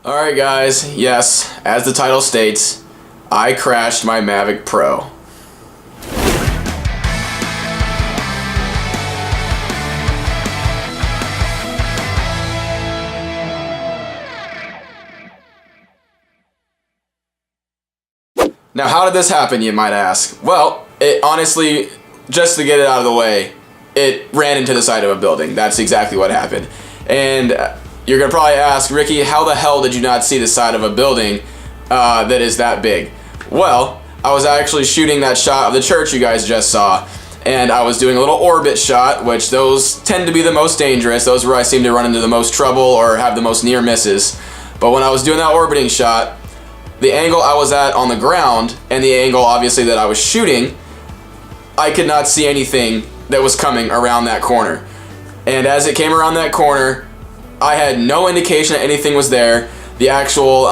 Alright guys, yes, as the title states, I crashed my Mavic Pro. Now how did this happen, you might ask? Well, it honestly, just to get it out of the way, it ran into the side of a building. That's exactly what happened. And you're gonna probably ask, Ricky, how the hell did you not see the side of a building that is that big? Well, I was actually shooting that shot of the church you guys just saw, and I was doing a little orbit shot, which those tend to be the most dangerous. Those are where I seem to run into the most trouble or have the most near misses. But when I was doing that orbiting shot, the angle I was at on the ground and the angle obviously that I was shooting, I could not see anything that was coming around that corner. And as it came around that corner, I had no indication that anything was there. The actual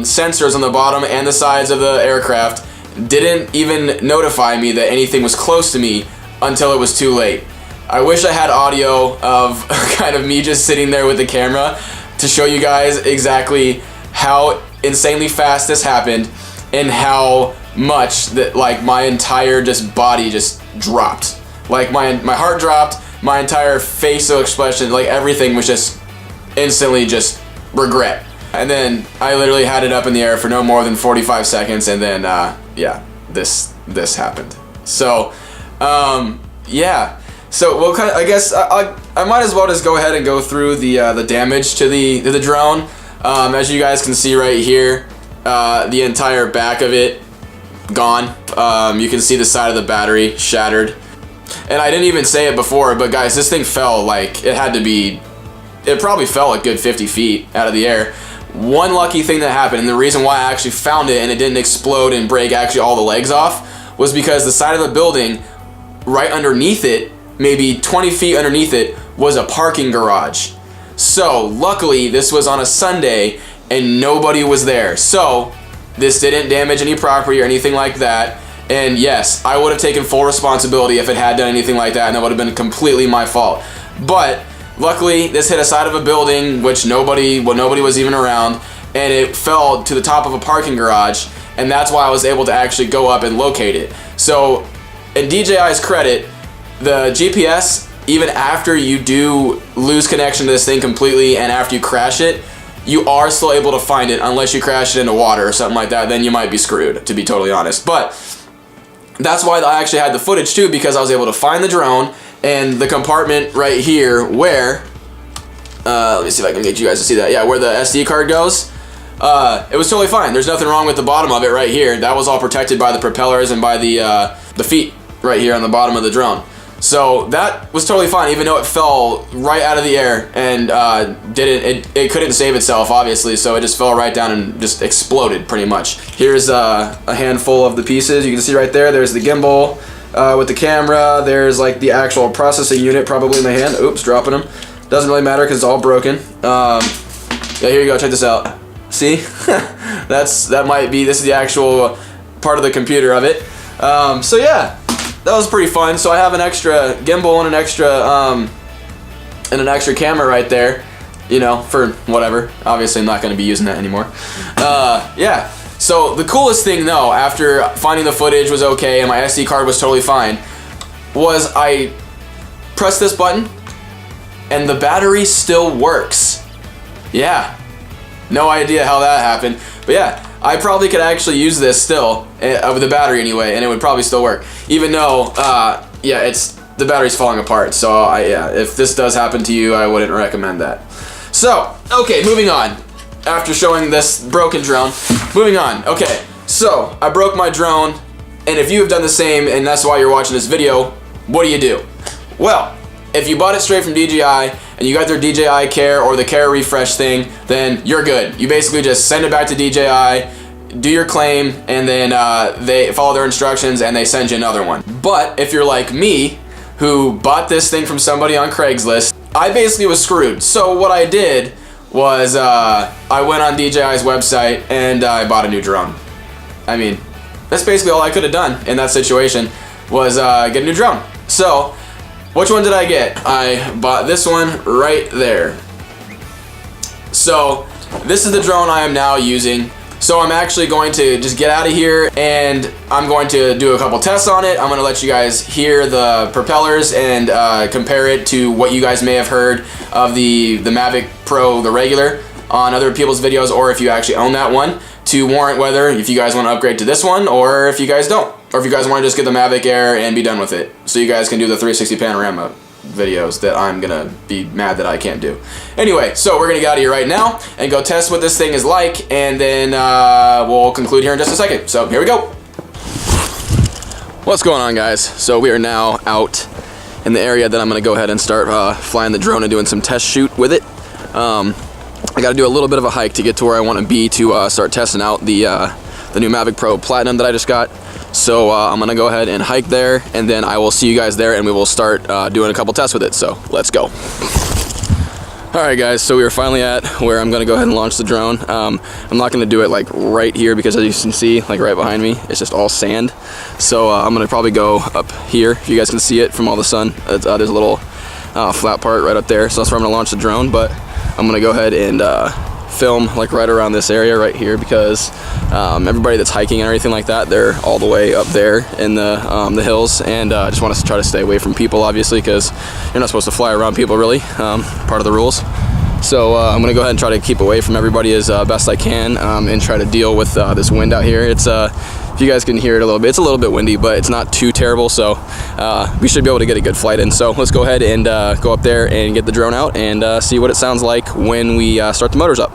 sensors on the bottom and the sides of the aircraft didn't even notify me that anything was close to me until it was too late. I wish I had audio of kind of me just sitting there with the camera to show you guys exactly how insanely fast this happened and how much that like my entire just body just dropped. Like my heart dropped, my entire facial expression, like everything was just instantly just regret. And then I literally had it up in the air for no more than 45 seconds, and then yeah, this happened. So yeah, so we'll kind of, I guess I might as well just go ahead and go through the damage to the drone. As you guys can see right here, the entire back of it gone. You can see the side of the battery shattered. And I didn't even say it before, but guys, this thing fell like it had to be, it probably fell a good 50 feet out of the air. One lucky thing that happened, and the reason why I actually found it and it didn't explode and break actually all the legs off, was because the side of the building right underneath it, maybe 20 feet underneath it, was a parking garage. So luckily this was on a Sunday and nobody was there, so this didn't damage any property or anything like that. And yes, I would have taken full responsibility if it had done anything like that, and that would have been completely my fault. But luckily this hit a side of a building which nobody was even around, and it fell to the top of a parking garage, and that's why I was able to actually go up and locate it. So in DJI's credit, the GPS, even after you do lose connection to this thing completely and after you crash it, you are still able to find it unless you crash it into water or something like that. Then you might be screwed, to be totally honest. But that's why I actually had the footage too, because I was able to find the drone and the compartment right here where, let me see if I can get you guys to see that. Yeah, where the SD card goes. It was totally fine. There's nothing wrong with the bottom of it right here. That was all protected by the propellers and by the feet right here on the bottom of the drone. So that was totally fine, even though it fell right out of the air and it couldn't save itself, obviously, so it just fell right down and just exploded pretty much. Here's a handful of the pieces. You can see right there, there's the gimbal with the camera. There's like the actual processing unit probably in my hand. Oops, dropping them. Doesn't really matter because it's all broken. Yeah, here you go, check this out. See? that might be, this is the actual part of the computer of it. So yeah. That was pretty fun. So I have an extra gimbal and an extra camera right there, you know, for whatever. Obviously I'm not going to be using that anymore. Yeah. So the coolest thing though, after finding the footage was okay and my SD card was totally fine, was I pressed this button and the battery still works. Yeah. No idea how that happened, but yeah. I probably could actually use this still, with the battery anyway, and it would probably still work. Even though, yeah, the battery's falling apart. So, yeah, if this does happen to you, I wouldn't recommend that. So, okay, moving on. After showing this broken drone, moving on. Okay, so I broke my drone, and if you have done the same, and that's why you're watching this video, what do? Well, if you bought it straight from DJI, and you got their DJI Care or the Care Refresh thing, then you're good. You basically just send it back to DJI, do your claim, and then they follow their instructions and they send you another one. But if you're like me, who bought this thing from somebody on Craigslist, I basically was screwed. So what I did was I went on DJI's website and I bought a new drone. I mean, that's basically all I could have done in that situation, was get a new drone. So which one did I get? I bought this one right there. So this is the drone I am now using. So I'm actually going to just get out of here and I'm going to do a couple tests on it. I'm going to let you guys hear the propellers and compare it to what you guys may have heard of the Mavic Pro, the regular, on other people's videos, or if you actually own that one, to warrant whether if you guys want to upgrade to this one or if you guys don't. Or if you guys want to just get the Mavic Air and be done with it. So you guys can do the 360 panorama videos that I'm gonna be mad that I can't do. Anyway, so we're gonna get out of here right now and go test what this thing is like, and then we'll conclude here in just a second. So here we go. What's going on, guys? So we are now out in the area that I'm gonna go ahead and start flying the drone and doing some test shoot with it. I gotta do a little bit of a hike to get to where I want to be to start testing out the new Mavic Pro Platinum that I just got. So I'm gonna go ahead and hike there, and then I will see you guys there and we will start doing a couple tests with it. So let's go. Alright guys, so we are finally at where I'm gonna go ahead and launch the drone. I'm not gonna do it like right here because, as you can see, like right behind me, it's just all sand. So I'm gonna probably go up here, if you guys can see it from all the sun. There's a little flat part right up there, so that's where I'm gonna launch the drone. But I'm gonna go ahead and film like right around this area right here, because everybody that's hiking and everything like that, they're all the way up there in the hills, and I just want to try to stay away from people, obviously, because you're not supposed to fly around people, really, part of the rules. So I'm gonna go ahead and try to keep away from everybody as best I can, and try to deal with this wind out here. It's if you guys can hear it a little bit, it's a little bit windy, but it's not too terrible, so we should be able to get a good flight in. So let's go ahead and go up there and get the drone out and see what it sounds like when we start the motors up.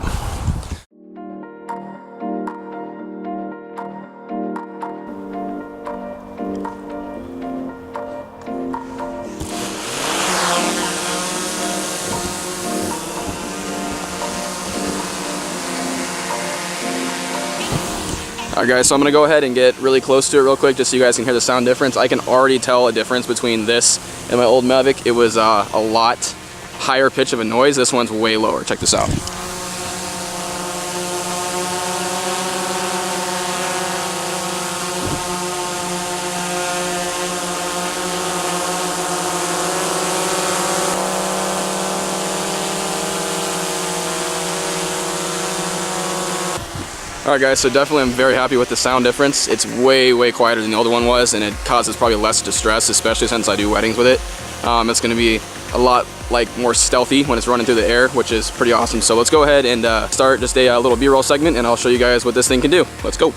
Alright guys, so I'm going to go ahead and get really close to it real quick just so you guys can hear the sound difference. I can already tell a difference between this and my old Mavic. It was a lot higher pitch of a noise. This one's way lower. Check this out. Alright guys, so definitely I'm very happy with the sound difference. It's way quieter than the older one was, and it causes probably less distress, especially since I do weddings with it. It's going to be a lot more stealthy when it's running through the air, which is pretty awesome. So let's go ahead and start just a little B-roll segment, and I'll show you guys what this thing can do. Let's go.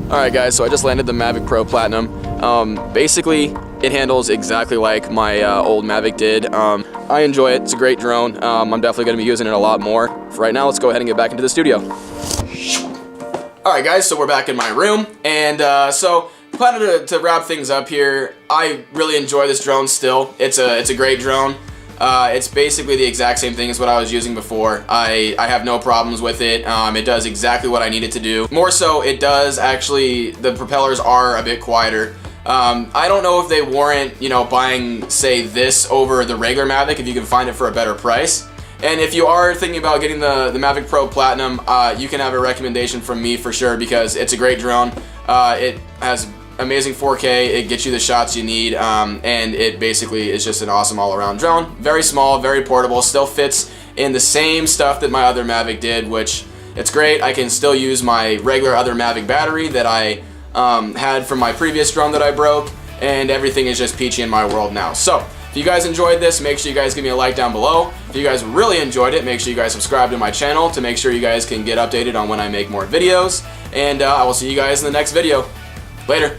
Alright guys, so I just landed the Mavic Pro Platinum. Basically, it handles exactly like my old Mavic did. I enjoy it. It's a great drone. I'm definitely going to be using it a lot more. For right now, let's go ahead and get back into the studio. Alright guys, so we're back in my room, and so planning to wrap things up here. I really enjoy this drone still. It's a great drone. It's basically the exact same thing as what I was using before. I have no problems with it. It does exactly what I need it to do. More so, it does actually, the propellers are a bit quieter. I don't know if they warrant, you know, buying, say, this over the regular Mavic if you can find it for a better price. And if you are thinking about getting the Mavic Pro Platinum, you can have a recommendation from me for sure, because it's a great drone. It has amazing 4K, it gets you the shots you need, and it basically is just an awesome all-around drone. Very small, very portable, still fits in the same stuff that my other Mavic did, which it's great. I can still use my regular other Mavic battery that I had from my previous drone that I broke, and everything is just peachy in my world now. So, if you guys enjoyed this, make sure you guys give me a like down below. If you guys really enjoyed it, make sure you guys subscribe to my channel to make sure you guys can get updated on when I make more videos. And I will see you guys in the next video. Later.